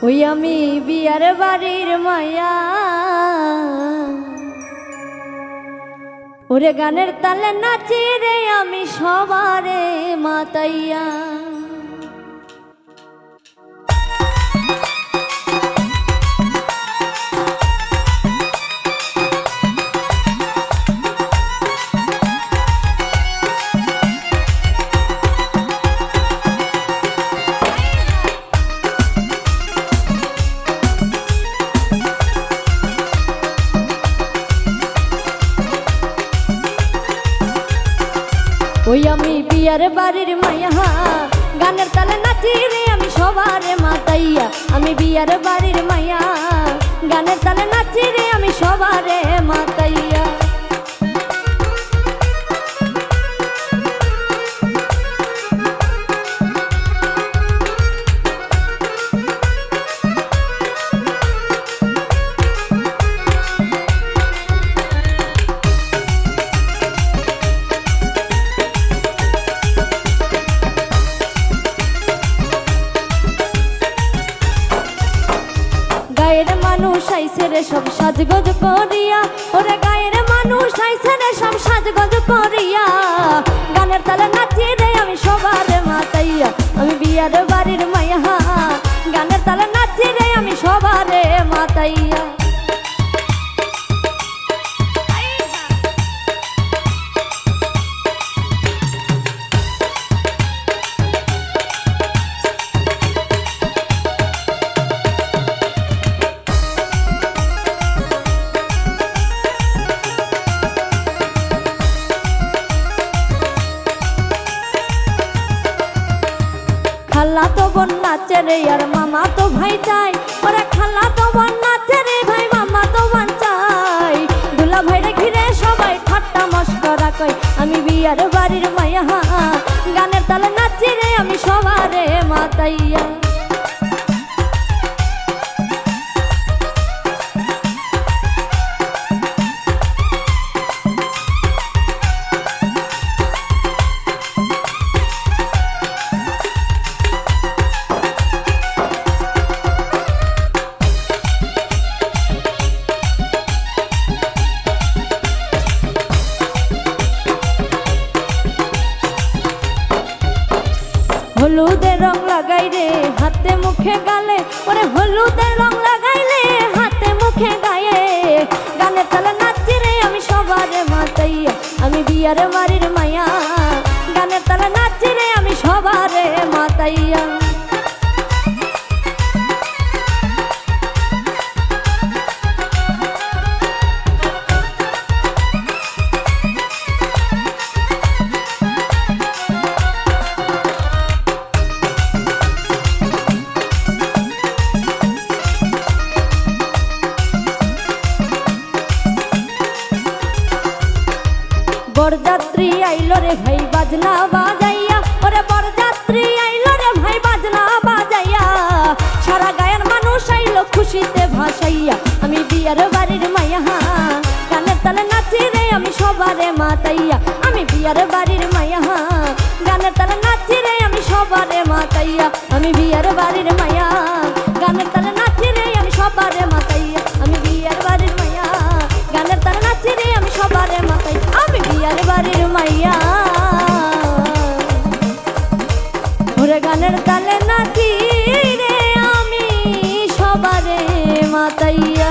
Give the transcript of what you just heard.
ওই আমি বিয়ার বাড়ির মায়া, ওরে গানের তালে নাচি রে আমি সবারে মাতাইয়া। ওই আমি বিয়ার বাড়ির মায়া, গানের তালে নাচি রে আমি সবারে মাতাইয়া। আমি বিয়ার বাড়ির মায়া, গানের তালে নাচি রে আমি সবারে মাতাইয়া। গায়ের মানুষ আইছে রে সব সাজগোজ করিয়া, ওরে গায়ের মানুষ আইছে রে সব সাজগোজ করিয়া। গানের তালে নাচি রে আমি সবারে মাতাইয়া। আমি বিয়ার বাড়ির মায়া, গানের তালে নাচি রে আমি সবারে মাতাইয়া। খালা তো বোন নাচে রে আর মামা তো ভাই চাই, ওরে খালা তো বোন নাচে রে ভাই মামা তো বোন চাই। দুলা ভাইরে ঘিরে সবাই ঠাট্টা মস্করা কই। আমি বিয়ার বাড়ির মায়া, গানের তালে নাচি রে আমি সবারে মাতাইয়া। হলুদের রং লাগাই রে হাতে মুখে গালে, ওরে হলুদের রং লাগাইলে হাতে মুখে গায়ে। গানের তালে নাচি রে আমি সবারে মাতাইয়া। আমি বিয়ার বাড়ির মায়া, গানের তালে নাচি রে আমি সবারে মাতাইয়া। বরযাত্রী আইলো রে ভাই বাজনা বাজাইয়া, ওরে বরযাত্রী আইলো রে ভাই বাজনা বাজাইয়া। সারা গায়ের মানুষ আইলো খুশিতে ভাসাইয়া। আমি বিয়ার বাড়ির মায়া, গানের তালে নাচি রে আমি সবারে মাতাইয়া। আমি বিয়ার বাড়ির মায়া, গানের তালে নাচি রে আমি সবারে মাতাইয়া। আমি বিয়ার বাড়ির মায়া, গানের তালে নাচি রে আমি সবারে মাতাইয়া। আমি বিয়ার বাড়ির মায়া, গানের তালে নাচি রে আমি সবারে মাতাই। আমি বিয়ার বাড়ির মাইয়া, ওরে গানের তালে নাচি রে আমি সবারে মাতাইয়া।